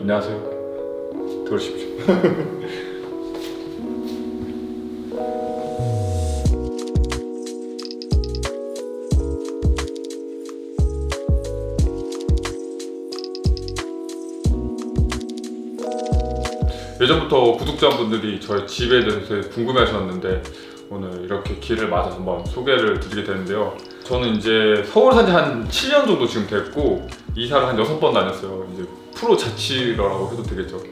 안녕하세요. 들어오십시오. 예전부터 구독자분들이 저희 집에 대해서 궁금해하셨는데 오늘 이렇게 기회를 맞아서 한번 소개를 드리게 되는데요. 저는 이제 서울 산지 한 7년 정도 지금 됐고 이사를 한 6번 다녔어요. 이제 프로 자취라고 해도 되겠죠.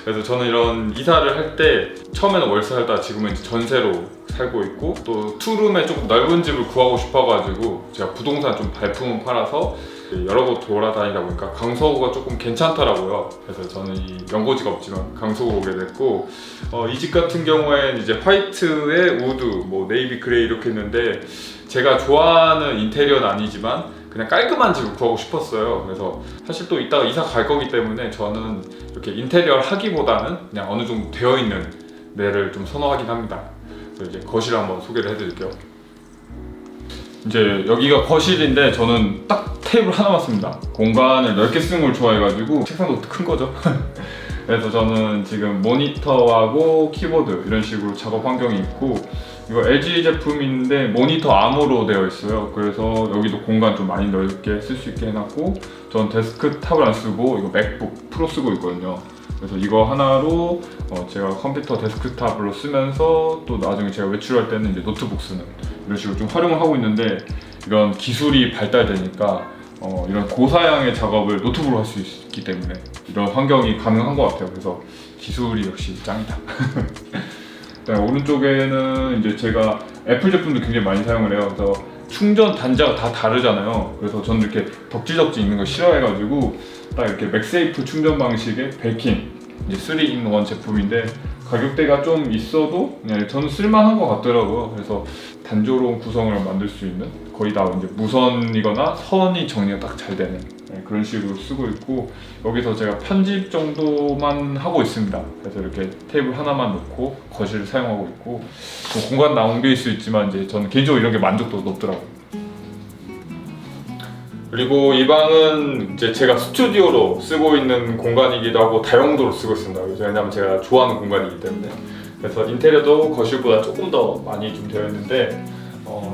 그래서 저는 이런 이사를 할 때 처음에는 월세 살다가 지금은 이제 전세로 살고 있고 또 투룸에 조금 넓은 집을 구하고 싶어가지고 제가 부동산 좀 발품을 팔아서 여러 곳 돌아다니다 보니까 강서구가 조금 괜찮더라고요. 그래서 저는 이 연고지가 없지만 강서구 오게 됐고 이 집 같은 경우에는 이제 화이트에 우드, 뭐 네이비 그레이 이렇게 있는데 제가 좋아하는 인테리어는 아니지만 그냥 깔끔한 집을 구하고 싶었어요. 그래서 사실 또 이따가 이사 갈 거기 때문에 저는 이렇게 인테리어를 하기보다는 그냥 어느 정도 되어 있는 데를 좀 선호하긴 합니다. 그래서 이제 거실을 한번 소개를 해드릴게요. 이제 여기가 거실인데 저는 딱 테이블 하나만 씁니다. 공간을 넓게 쓰는 걸 좋아해가지고 책상도 큰 거죠. 그래서 저는 지금 모니터하고 키보드 이런 식으로 작업 환경이 있고 이거 LG 제품인데 모니터 암으로 되어 있어요. 그래서 여기도 공간 좀 많이 넓게 쓸 수 있게 해놨고 전 데스크탑을 안 쓰고 이거 맥북 프로 쓰고 있거든요. 그래서 이거 하나로 제가 컴퓨터 데스크탑으로 쓰면서 또 나중에 제가 외출할 때는 이제 노트북 쓰는 이런 식으로 좀 활용을 하고 있는데 이런 기술이 발달되니까 이런 고사양의 작업을 노트북으로 할 수 있기 때문에 이런 환경이 가능한 것 같아요. 그래서 기술이 역시 짱이다. 오른쪽에는 이제 제가 애플 제품도 굉장히 많이 사용을 해요. 그래서 충전 단자가 다 다르잖아요. 그래서 저는 이렇게 덕지덕지 있는 거 싫어해가지고 딱 이렇게 맥세이프 충전 방식의 벨킨 이제 3-in-1 제품인데 가격대가 좀 있어도 그냥 저는 쓸만한 것 같더라고요. 그래서 단조로운 구성을 만들 수 있는 거의 다 이제 무선이거나 선이 정리가 딱 잘 되는 그런 식으로 쓰고 있고 여기서 제가 편집 정도만 하고 있습니다. 그래서 이렇게 테이블 하나만 놓고 거실을 사용하고 있고 뭐 공간 낭비일 수 있지만 이제 저는 개인적으로 이런 게 만족도가 높더라고요. 그리고 이 방은 이제 제가 스튜디오로 쓰고 있는 공간이기도 하고 다용도로 쓰고 있습니다. 왜냐하면 제가 좋아하는 공간이기 때문에. 그래서 인테리어도 거실보다 조금 더 많이 좀 되어 있는데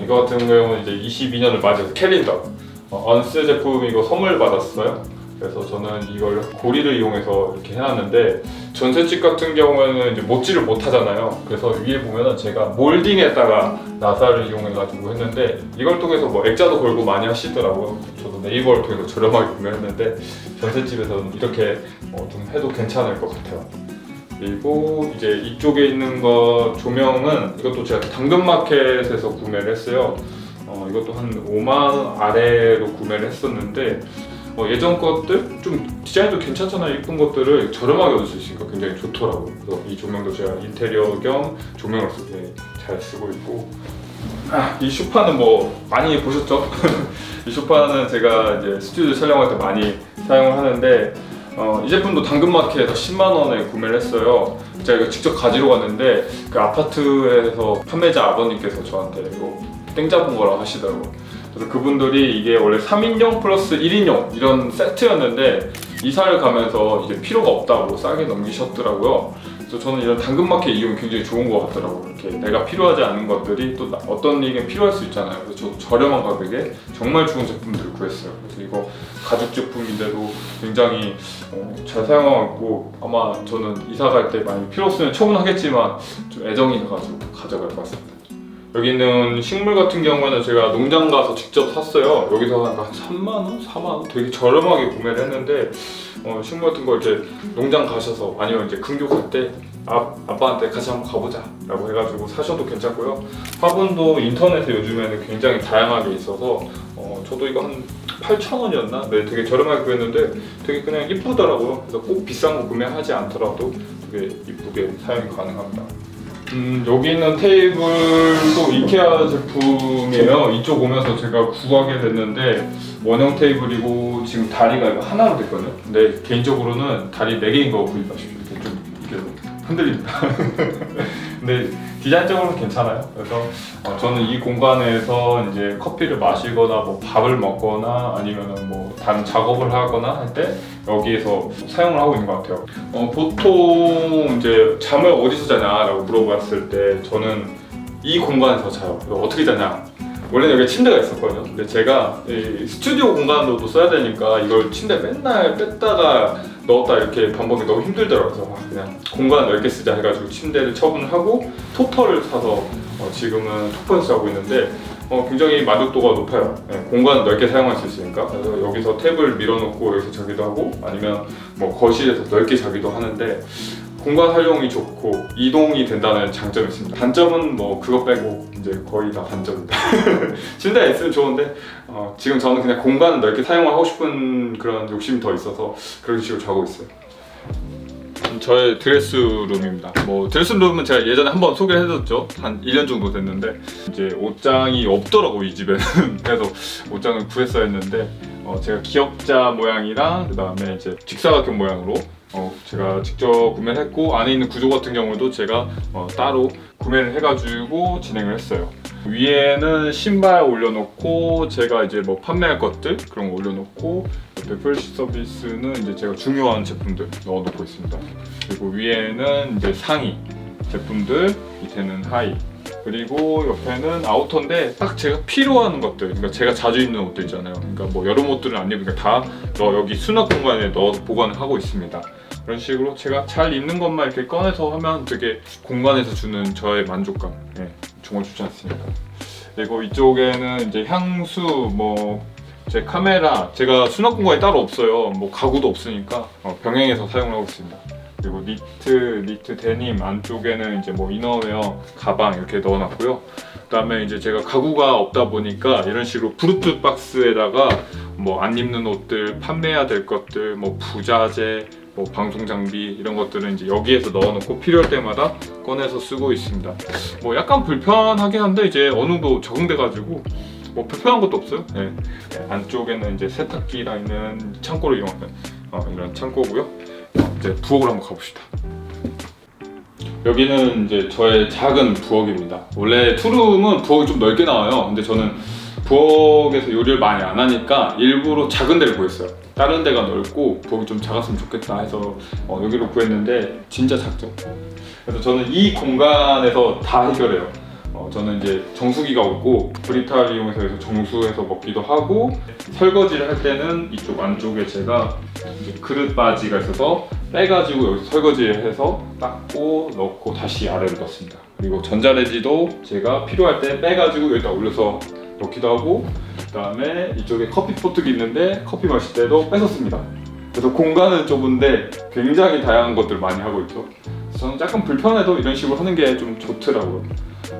이거 같은 경우는 이제 22년을 맞이해서 캘린더 언스 제품 이거 선물 받았어요. 그래서 저는 이걸 고리를 이용해서 이렇게 해놨는데 전셋집 같은 경우에는 이제 못질을 못 하잖아요. 그래서 위에 보면은 제가 몰딩에다가 나사를 이용해가지고 했는데 이걸 통해서 뭐 액자도 걸고 많이 하시더라고요. 저도 네이버를 통해서 저렴하게 구매했는데 전셋집에서는 이렇게 좀 해도 괜찮을 것 같아요. 그리고 이제 이쪽에 있는 거 조명은 이것도 제가 당근마켓에서 구매를 했어요. 이것도 한 5만 아래로 구매를 했었는데 예전 것들 좀 디자인도 괜찮잖아요. 이쁜 것들을 저렴하게 얻을 수 있으니까 굉장히 좋더라고요. 그래서 이 조명도 제가 인테리어 겸 조명으로서 잘 쓰고 있고 이 소파는 뭐 많이 보셨죠? 이 소파는 제가 이제 스튜디오 촬영할 때 많이 사용을 하는데 이 제품도 당근마켓에서 10만 원에 구매를 했어요. 제가 이거 직접 가지러 갔는데 그 아파트에서 판매자 아버님께서 저한테 이거 땡 잡은 거라고 하시더라고요. 그래서 그분들이 이게 원래 3인용 플러스 1인용 이런 세트였는데 이사를 가면서 이제 필요가 없다고 싸게 넘기셨더라고요. 그래서 저는 이런 당근마켓 이용이 굉장히 좋은 것 같더라고요. 이렇게 내가 필요하지 않은 것들이 또 어떤 얘기는 필요할 수 있잖아요. 그래서 저도 저렴한 가격에 정말 좋은 제품들을 구했어요. 그래서 이거 가죽 제품인데도 굉장히 잘 사용하고 있고 아마 저는 이사 갈 때 많이 필요 없으면 처분하겠지만 좀 애정이 가가지고 가져갈 것 같습니다. 여기 있는 식물 같은 경우에는 제가 농장 가서 직접 샀어요. 여기서 한 3만원? 4만원? 되게 저렴하게 구매를 했는데 식물 같은 거 이렇게 농장 가셔서 아니면 이제 근교 갈 때 아빠한테 같이 한번 가보자 라고 해가지고 사셔도 괜찮고요. 화분도 인터넷에 요즘에는 굉장히 다양하게 있어서 저도 이거 한 8,000원이었나? 네, 되게 저렴하게 구했는데 되게 그냥 이쁘더라고요. 그래서 꼭 비싼 거 구매하지 않더라도 되게 이쁘게 사용이 가능합니다. 여기 있는 테이블도 이케아 제품이에요. 이쪽 오면서 제가 구하게 됐는데 원형 테이블이고 지금 다리가 이거 하나로 됐거든요. 근데 개인적으로는 다리 4개인 거 구입하십시오. 이렇게 좀 이렇게 흔들립니다. 근데 디자인적으로는 괜찮아요. 그래서 저는 이 공간에서 이제 커피를 마시거나 뭐 밥을 먹거나 아니면 뭐 다른 작업을 하거나 할 때 여기에서 사용을 하고 있는 것 같아요. 보통 이제 잠을 어디서 자냐라고 물어봤을 때 저는 이 공간에서 자요. 어떻게 자냐? 원래는 여기 침대가 있었거든요. 근데 제가 이 스튜디오 공간으로도 써야 되니까 이걸 침대 맨날 뺐다가 넣었다 이렇게 반복이 너무 힘들더라고요. 그래서 그냥 공간 넓게 쓰자 해가지고 침대를 처분을 하고 토퍼를 사서 지금은 토퍼에서 자고 있는데 굉장히 만족도가 높아요. 공간 넓게 사용할 수 있으니까. 그래서 여기서 탭을 밀어놓고 여기서 자기도 하고 아니면 뭐 거실에서 넓게 자기도 하는데 공간 활용이 좋고 이동이 된다는 장점이 있습니다. 단점은 뭐 그거 빼고 이제 거의 다 단점입니다. 침대가 있으면 좋은데 지금 저는 그냥 공간을 넓게 사용을 하고 싶은 그런 욕심이 더 있어서 그런 식으로 자고 있어요. 저의 드레스룸입니다. 뭐 드레스룸은 제가 예전에 한번 소개를 해줬죠. 한 1년 정도 됐는데 이제 옷장이 없더라고 이 집에는. 그래서 옷장을 구했어야 했는데 제가 기역자 모양이랑 그 다음에 이제 직사각형 모양으로 제가 직접 구매를 했고 안에 있는 구조 같은 경우도 제가 따로 구매를 해가지고 진행을 했어요. 위에는 신발 올려놓고 제가 이제 뭐 판매할 것들 그런 거 올려놓고 옆에 프레시 서비스는 이제 제가 중요한 제품들 넣어놓고 있습니다. 그리고 위에는 이제 상의 제품들, 밑에는 하의, 그리고 옆에는 아우터인데 딱 제가 필요한 것들, 그러니까 제가 자주 입는 옷들 있잖아요. 그러니까 뭐 여름 옷들은 안 입으니까 다 여기 수납 공간에 넣어서 보관을 하고 있습니다. 그런 식으로 제가 잘 입는 것만 이렇게 꺼내서 하면 되게 공간에서 주는 저의 만족감, 정말 좋지 않습니까? 그리고 이쪽에는 이제 향수, 뭐 제 카메라, 제가 수납 공간이 따로 없어요. 뭐 가구도 없으니까 병행해서 사용을 하고 있습니다. 그리고 니트 데님 안쪽에는 이제 뭐 이너웨어, 가방 이렇게 넣어놨고요. 그다음에 이제 제가 가구가 없다 보니까 이런 식으로 브루투스 박스에다가 뭐 안 입는 옷들, 판매해야 될 것들, 뭐 부자재, 뭐 방송 장비 이런 것들은 이제 여기에서 넣어놓고 필요할 때마다 꺼내서 쓰고 있습니다. 뭐 약간 불편하긴 한데 이제 어느 정도 적응돼가지고 뭐 불편한 것도 없어요. 안쪽에는 이제 세탁기랑 있는 창고를 이용하는 이런 창고고요. 이제 부엌을 한번 가봅시다. 여기는 이제 저의 작은 부엌입니다. 원래 투룸은 부엌이 좀 넓게 나와요. 근데 저는 부엌에서 요리를 많이 안 하니까 일부러 작은 데를 구했어요. 다른 데가 넓고 부엌이 좀 작았으면 좋겠다 해서 여기로 구했는데 진짜 작죠. 그래서 저는 이 공간에서 다 해결해요. 저는 이제 정수기가 없고 브리타를 이용해서 여기서 정수해서 먹기도 하고 설거지를 할 때는 이쪽 안쪽에 제가 이제 그릇 바지가 있어서 빼가지고 여기서 설거지해서 닦고 넣고 다시 아래로 넣습니다. 그리고 전자레인지도 제가 필요할 때 빼가지고 여기다 올려서 넣기도 하고 그 다음에 이쪽에 커피 포트가 있는데 커피 마실 때도 뺏었습니다. 그래서 공간은 좁은데 굉장히 다양한 것들을 많이 하고 있죠. 저는 약간 불편해도 이런 식으로 하는 게 좀 좋더라고요.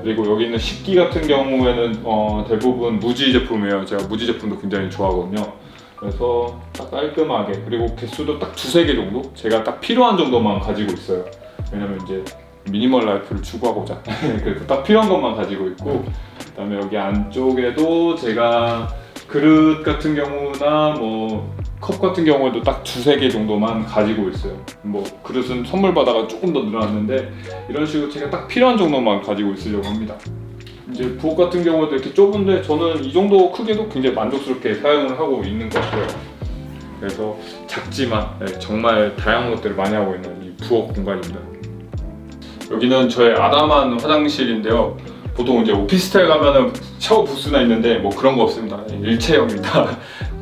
그리고 여기 있는 식기 같은 경우에는 대부분 무지 제품이에요. 제가 무지 제품도 굉장히 좋아하거든요. 그래서 딱 깔끔하게, 그리고 개수도 딱 2-3개 정도? 제가 딱 필요한 정도만 가지고 있어요. 왜냐면 이제 미니멀 라이프를 추구하고자 그래서 딱 필요한 것만 가지고 있고, 그 다음에 여기 안쪽에도 제가 그릇 같은 경우나 뭐 컵 같은 경우에도 딱 2-3개 정도만 가지고 있어요. 뭐 그릇은 선물 받아가 조금 더 늘어났는데 이런 식으로 제가 딱 필요한 정도만 가지고 있으려고 합니다. 이제 부엌 같은 경우도 이렇게 좁은데 저는 이 정도 크기도 굉장히 만족스럽게 사용을 하고 있는 것 같아요. 그래서 작지만 정말 다양한 것들을 많이 하고 있는 이 부엌 공간입니다. 여기는 저의 아담한 화장실인데요. 보통 이제 오피스텔 가면은 샤워 부스나 있는데 뭐 그런 거 없습니다. 일체형입니다.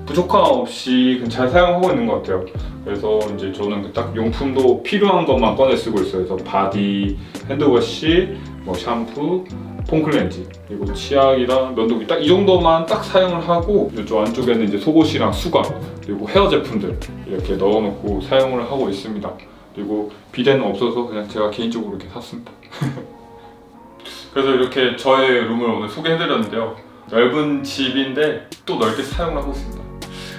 부족함 없이 잘 사용하고 있는 것 같아요. 그래서 이제 저는 딱 용품도 필요한 것만 꺼내 쓰고 있어요. 그래서 바디, 핸드워시, 뭐 샴푸, 폼클렌지, 그리고 치약이랑 면도기 딱 이 정도만 딱 사용을 하고 이쪽 안쪽에는 이제 속옷이랑 수건, 그리고 헤어 제품들 이렇게 넣어놓고 사용을 하고 있습니다. 그리고 비데는 없어서 그냥 제가 개인적으로 이렇게 샀습니다. 그래서 이렇게 저의 룸을 오늘 소개해드렸는데요. 넓은 집인데 또 넓게 사용을 하고 있습니다.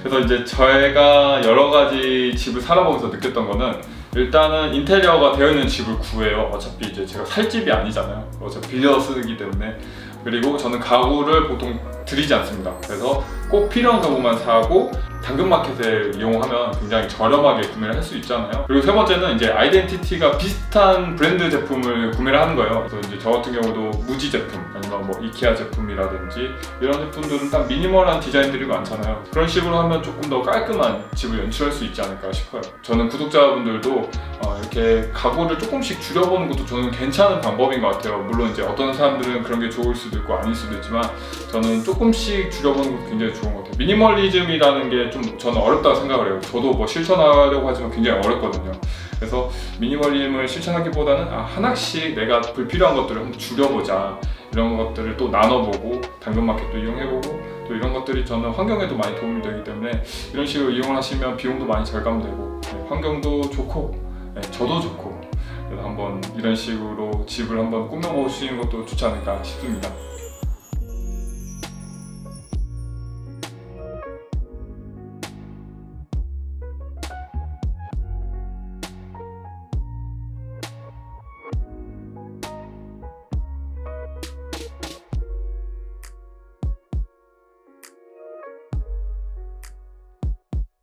그래서 이제 저희가 여러 가지 집을 살아보면서 느꼈던 거는 일단은 인테리어가 되어 있는 집을 구해요. 어차피 이제 제가 살 집이 아니잖아요. 어차피 빌려 쓰기 때문에. 그리고 저는 가구를 보통 들이지 않습니다. 그래서 꼭 필요한 가구만 사고 당근마켓을 이용하면 굉장히 저렴하게 구매를 할 수 있잖아요. 그리고 세 번째는 이제 아이덴티티가 비슷한 브랜드 제품을 구매를 하는 거예요. 그래서 이제 저 같은 경우도 무지 제품 아니면 뭐 이케아 제품이라든지 이런 제품들은 딱 미니멀한 디자인들이 많잖아요. 그런 식으로 하면 조금 더 깔끔한 집을 연출할 수 있지 않을까 싶어요. 저는 구독자분들도 이렇게 가구를 조금씩 줄여보는 것도 저는 괜찮은 방법인 것 같아요. 물론 이제 어떤 사람들은 그런 게 좋을 수도 있고 아닐 수도 있지만 저는 조금씩 줄여보는 것도 굉장히 좋은 것 같아요. 미니멀리즘이라는 게 좀 저는 어렵다고 생각을 해요. 저도 뭐 실천하려고 하지만 굉장히 어렵거든요. 그래서 미니멀리즘을 실천하기보다는 하나씩 내가 불필요한 것들을 한번 줄여보자, 이런 것들을 또 나눠보고 당근마켓도 이용해보고 또 이런 것들이 저는 환경에도 많이 도움이 되기 때문에 이런 식으로 이용을 하시면 비용도 많이 절감되고 환경도 좋고 저도 좋고, 그래서 한번 이런 식으로 집을 한번 꾸며보시는 것도 좋지 않을까 싶습니다.